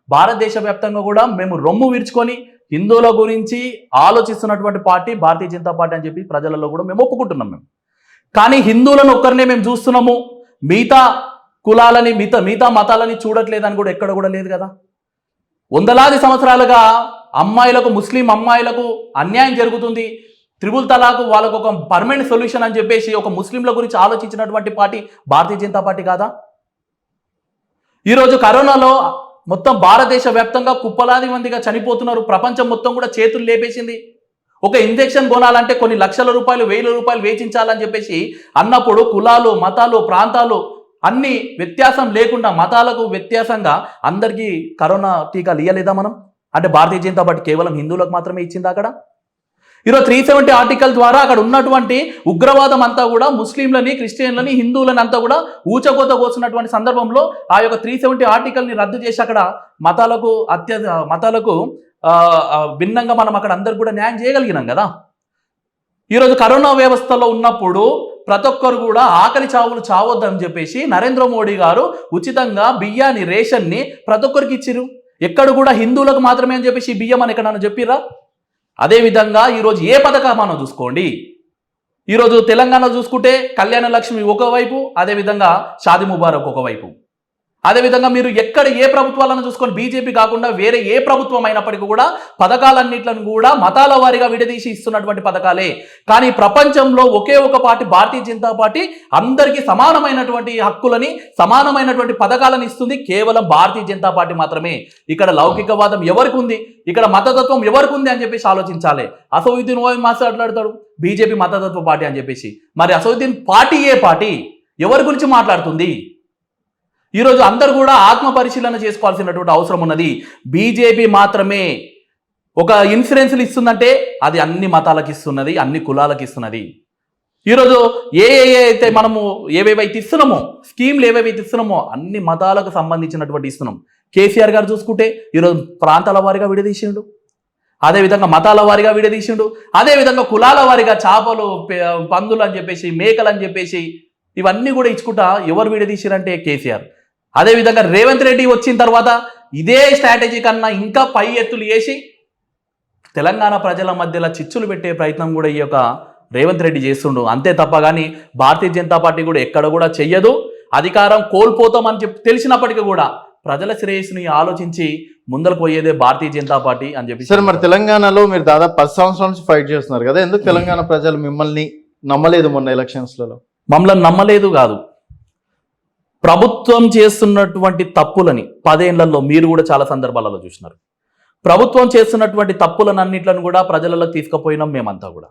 భారతదేశ వ్యాప్తంగా కూడా మేము రొమ్ము విరుచుకొని హిందువుల గురించి ఆలోచిస్తున్నటువంటి పార్టీ భారతీయ జనతా పార్టీ అని చెప్పి ప్రజలలో కూడా మేము ఒప్పుకుంటున్నాం. కానీ హిందువులను ఒక్కరినే మేము చూస్తున్నాము, మిగతా కులాలని మిగతా మతాలని చూడట్లేదని కూడా ఎక్కడ కూడా లేదు కదా. వందలాది సంవత్సరాలుగా అమ్మాయిలకు, ముస్లిం అమ్మాయిలకు అన్యాయం జరుగుతుంది. త్రిబుల్ తలాకు వాళ్ళకు ఒక పర్మనెంట్ సొల్యూషన్ అని చెప్పేసి ఒక ముస్లింల గురించి ఆలోచించినటువంటి పార్టీ భారతీయ జనతా పార్టీ కాదా? ఈరోజు కరోనాలో మొత్తం భారతదేశ వ్యాప్తంగా కుప్పలాది మందిగా చనిపోతున్నారు. ప్రపంచం మొత్తం కూడా చేతులు లేపేసింది. ఒక ఇంజెక్షన్ కొనాలంటే కొన్ని లక్షల రూపాయలు, 1000 రూపాయలు వేచించాలని చెప్పేసి అన్నప్పుడు కులాలు, మతాలు, ప్రాంతాలు అన్ని వ్యత్యాసం లేకుండా మతాలకు వ్యత్యాసంగా అందరికీ కరోనా టీకాలు ఇవ్వలేదా మనం? అంటే భారతీయ జనతా పార్టీ కేవలం హిందువులకు మాత్రమే ఇచ్చింది అక్కడ? ఈరోజు 370 ఆర్టికల్ ద్వారా అక్కడ ఉన్నటువంటి ఉగ్రవాదం అంతా కూడా ముస్లింలని, క్రిస్టియన్లని, హిందువులని అంతా కూడా ఊచకోత కోసినటువంటి సందర్భంలో ఆ యొక్క 370 ఆర్టికల్ని రద్దు చేసి అక్కడ మతాలకు భిన్నంగా మనం అక్కడ అందరికి కూడా న్యాయం చేయగలిగినాం కదా. ఈరోజు కరోనా వ్యవస్థలో ఉన్నప్పుడు ప్రతి ఒక్కరు కూడా ఆకలి చావులు చావొద్దని చెప్పేసి నరేంద్ర మోడీ గారు ఉచితంగా బియ్యాన్ని, రేషన్ని ప్రతి ఒక్కరికి ఇచ్చిరు. ఎక్కడ కూడా హిందువులకు మాత్రమే అని చెప్పేసి బియ్యం అని ఎక్కడ చెప్పిరా? అదేవిధంగా ఈరోజు ఏ పథకం చూసుకోండి. ఈరోజు తెలంగాణ చూసుకుంటే కళ్యాణ లక్ష్మి ఒకవైపు, అదేవిధంగా షాది ముబారక్ ఒకవైపు. అదేవిధంగా మీరు ఎక్కడ ఏ ప్రభుత్వాలను చూసుకొని బీజేపీ కాకుండా వేరే ఏ ప్రభుత్వం అయినప్పటికీ కూడా పథకాలన్నింటిని కూడా మతాల వారీగా విడదీసి ఇస్తున్నటువంటి పథకాలే. కానీ ప్రపంచంలో ఒకే ఒక పార్టీ భారతీయ జనతా పార్టీ అందరికీ సమానమైనటువంటి హక్కులని, సమానమైనటువంటి పథకాలను ఇస్తుంది కేవలం భారతీయ జనతా పార్టీ మాత్రమే. ఇక్కడ లౌకికవాదం ఎవరికి ఉంది, ఇక్కడ మతతత్వం ఎవరికి ఉంది అని చెప్పేసి ఆలోచించాలి. అసౌద్దీన్ మాట్లాడతాడు బీజేపీ మతతత్వ పార్టీ అని చెప్పేసి. మరి అసౌద్దీన్ పార్టీ ఏ పార్టీ, ఎవరి గురించి మాట్లాడుతుంది? ఈరోజు అందరూ కూడా ఆత్మ పరిశీలన చేసుకోవాల్సినటువంటి అవసరం ఉన్నది. బీజేపీ మాత్రమే ఒక ఇన్సూరెన్స్లు ఇస్తుందంటే అది అన్ని మతాలకు ఇస్తున్నది, అన్ని కులాలకు ఇస్తున్నది. ఈరోజు అయితే మనము ఏవేవైతే ఇస్తున్నామో, స్కీమ్లు ఏవేవైతే ఇస్తున్నామో అన్ని మతాలకు సంబంధించినటువంటి ఇస్తున్నాం. కేసీఆర్ గారు చూసుకుంటే ఈరోజు ప్రాంతాల వారిగా విడదీసిండు, అదేవిధంగా మతాల వారిగా విడదీసిండు, అదేవిధంగా కులాల వారిగా చేపలు, పందులు అని చెప్పేసి, మేకలు అని చెప్పేసి ఇవన్నీ కూడా ఇచ్చుకుంటా ఎవరు విడదీసిరంటే కేసీఆర్. అదేవిధంగా రేవంత్ రెడ్డి వచ్చిన తర్వాత ఇదే స్ట్రాటజీ కన్నా ఇంకా పై ఎత్తులు వేసి తెలంగాణ ప్రజల మధ్యలో చిచ్చులు పెట్టే ప్రయత్నం కూడా ఈ యొక్క రేవంత్ రెడ్డి చేస్తుండు. అంతే తప్ప కానీ భారతీయ జనతా పార్టీ కూడా ఎక్కడ కూడా చెయ్యదు. అధికారం కోల్పోతామని చెప్పి తెలిసినప్పటికీ కూడా ప్రజల శ్రేయస్సుని ఆలోచించి ముందరకు పోయేదే భారతీయ జనతా పార్టీ అని చెప్పి. సరే, మరి తెలంగాణలో మీరు దాదాపు 10 సంవత్సరాల నుంచి ఫైట్ చేస్తున్నారు కదా, ఎందుకు తెలంగాణ ప్రజలు మిమ్మల్ని నమ్మలేదు? మొన్న ఎలక్షన్స్లలో మమ్మల్ని నమ్మలేదు కాదు, ప్రభుత్వం చేస్తున్నటువంటి తప్పులని 10 ఏళ్లలో మీరు కూడా చాలా సందర్భాలలో చూసినారు. ప్రభుత్వం చేస్తున్నటువంటి తప్పులను అన్నిట్లను కూడా ప్రజలకు తీసుకుపోయినాం మేమంతా కూడా.